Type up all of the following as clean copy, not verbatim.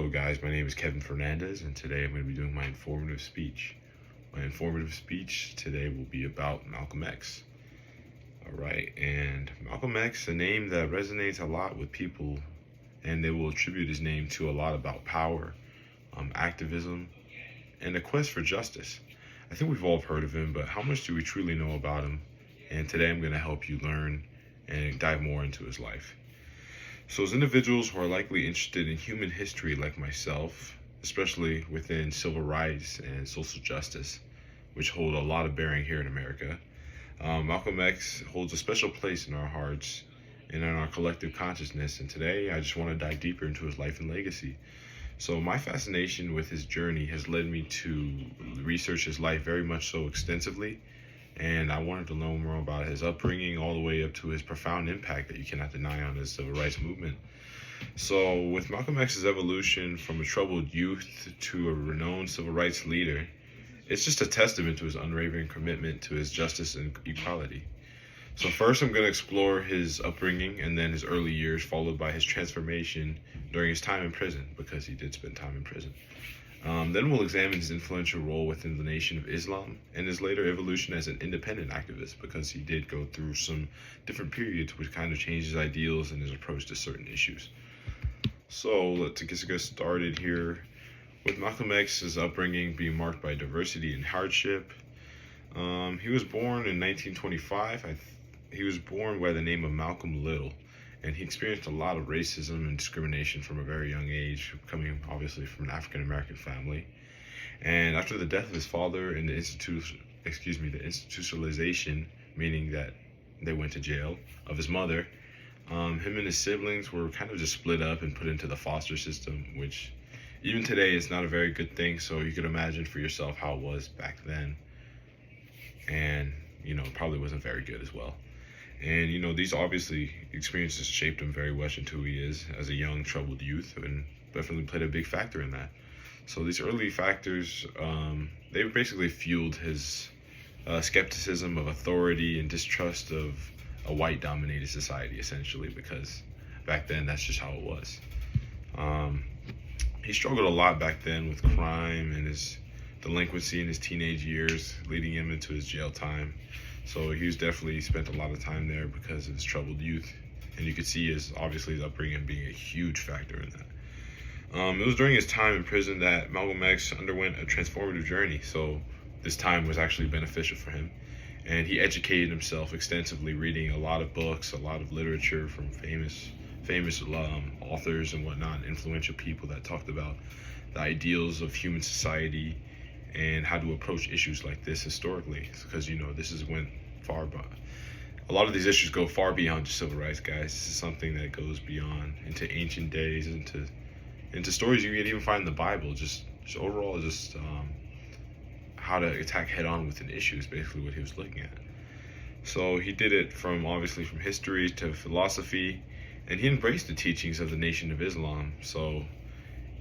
guys, my name is Kevin Fernandez, and today I'm going to be doing my informative speech. My informative speech today will be about Malcolm X. Alright, and Malcolm X, a name that resonates a lot with people, and they will attribute his name to a lot about power, activism, and a quest for justice. I think we've all heard of him, but how much do we truly know about him? And today I'm going to help you learn and dive more into his life. So as individuals who are likely interested in human history like myself, especially within civil rights and social justice, which hold a lot of bearing here in America, Malcolm X holds a special place in our hearts and in our collective consciousness. And today I just want to dive deeper into his life and legacy. So my fascination with his journey has led me to research his life very much so extensively. And I wanted to learn more about his upbringing all the way up to his profound impact that you cannot deny on the civil rights movement. So with Malcolm X's evolution from a troubled youth to a renowned civil rights leader, it's just a testament to his unwavering commitment to his justice and equality. So first I'm going to explore his upbringing and then his early years, followed by his transformation during his time in prison, because he did spend time in prison. Then we'll examine his influential role within the Nation of Islam and his later evolution as an independent activist, because he did go through some different periods which kind of changed his ideals and his approach to certain issues. So let's get started here with Malcolm X's upbringing being marked by diversity and hardship. He was born in 1925. He was born by the name of Malcolm Little. And he experienced a lot of racism and discrimination from a very young age, coming obviously from an African-American family. And after the death of his father and the institutionalization, meaning that they went to jail, of his mother, him and his siblings were kind of just split up and put into the foster system, which even today is not a very good thing. So you could imagine for yourself how it was back then. And, probably wasn't very good as well. And, these obviously experiences shaped him very much into who he is as a young, troubled youth, and definitely played a big factor in that. So these early factors, they basically fueled his skepticism of authority and distrust of a white-dominated society, essentially, because back then that's just how it was. He struggled a lot back then with crime and his delinquency in his teenage years, leading him into his jail time. So he was definitely spent a lot of time there because of his troubled youth. And you could see his upbringing being a huge factor in that. It was during his time in prison that Malcolm X underwent a transformative journey. So this time was actually beneficial for him. And he educated himself extensively, reading a lot of books, a lot of literature from famous authors and whatnot, influential people that talked about the ideals of human society and how to approach issues like this historically, because this went far, but a lot of these issues go far beyond just civil rights, guys. This is something that goes beyond into ancient days, into stories you can even find in the Bible. Just overall, how to attack head on with an issue is basically what he was looking at. So he did it from history to philosophy, and he embraced the teachings of the Nation of Islam. So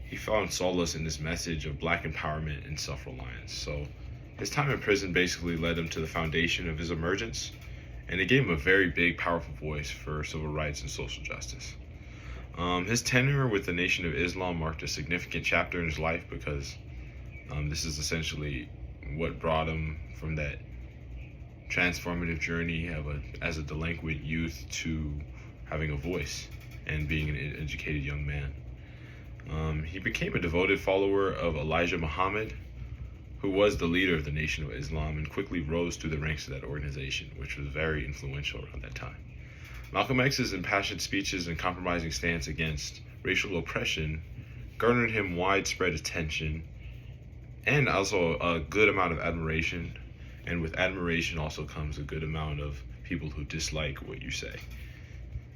he found solace in this message of black empowerment and self-reliance. So his time in prison basically led him to the foundation of his emergence, and it gave him a very big, powerful voice for civil rights and social justice. His tenure with the Nation of Islam marked a significant chapter in his life, because this is essentially what brought him from that transformative journey as a delinquent youth to having a voice and being an educated young man. He became a devoted follower of Elijah Muhammad, who was the leader of the Nation of Islam, and quickly rose through the ranks of that organization, which was very influential around that time. Malcolm X's impassioned speeches and compromising stance against racial oppression garnered him widespread attention and also a good amount of admiration. And with admiration also comes a good amount of people who dislike what you say.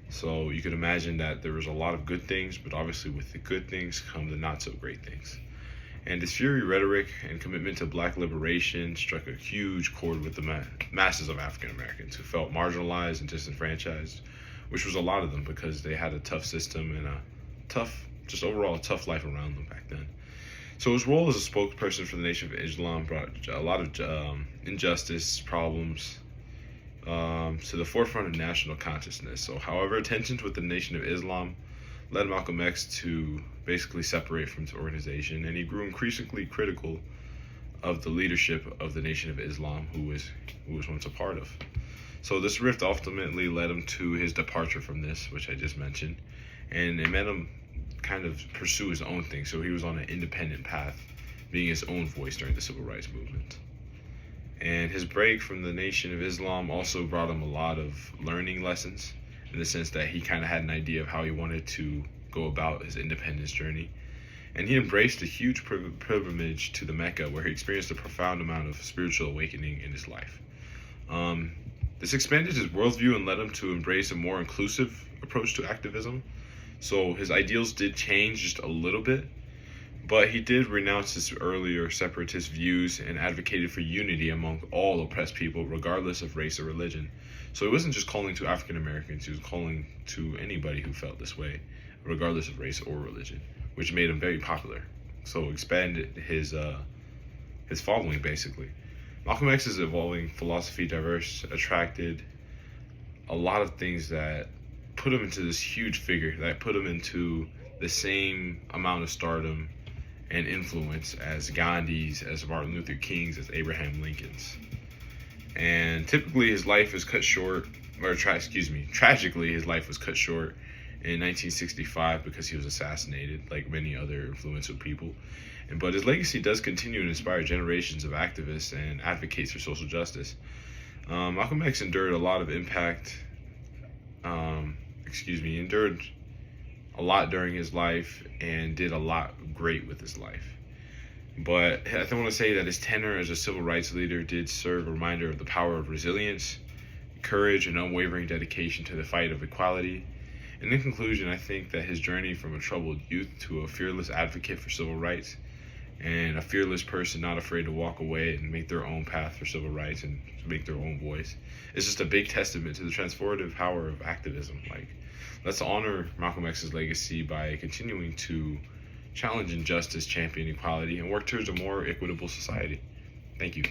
So you can imagine that there was a lot of good things, but obviously with the good things come the not so great things. And his fiery rhetoric and commitment to black liberation struck a huge chord with the masses of African Americans who felt marginalized and disenfranchised, which was a lot of them because they had a tough system and overall a tough life around them back then. So his role as a spokesperson for the Nation of Islam brought a lot of injustice, problems, to the forefront of national consciousness. So however, tensions with the Nation of Islam led Malcolm X to basically separate from his organization, and he grew increasingly critical of the leadership of the Nation of Islam, who was once a part of. So this rift ultimately led him to his departure from this, which I just mentioned, and it made him kind of pursue his own thing. So he was on an independent path, being his own voice during the civil rights movement. And his break from the Nation of Islam also brought him a lot of learning lessons, in the sense that he kind of had an idea of how he wanted to go about his independence journey. And he embraced a huge pilgrimage to the Mecca, where he experienced a profound amount of spiritual awakening in his life. This expanded his worldview and led him to embrace a more inclusive approach to activism. So his ideals did change just a little bit, but he did renounce his earlier separatist views and advocated for unity among all oppressed people, regardless of race or religion. So he wasn't just calling to African Americans, he was calling to anybody who felt this way, regardless of race or religion, which made him very popular. So expanded his following, basically. Malcolm X's evolving philosophy attracted a lot of things that put him into this huge figure, that put him into the same amount of stardom and influence as Gandhi's, as Martin Luther King's, as Abraham Lincoln's. And typically his life is cut short, tragically his life was cut short in 1965 because he was assassinated, like many other influential people. But his legacy does continue to inspire generations of activists and advocates for social justice. Malcolm X endured a lot of endured a lot during his life and did a lot great with his life. But I want to say that his tenure as a civil rights leader did serve a reminder of the power of resilience, courage, and unwavering dedication to the fight of equality. And in conclusion, I think that his journey from a troubled youth to a fearless advocate for civil rights, and a fearless person not afraid to walk away and make their own path for civil rights and make their own voice, is just a big testament to the transformative power of activism. Like, let's honor Malcolm X's legacy by continuing to challenge injustice, champion equality, and work towards a more equitable society. Thank you.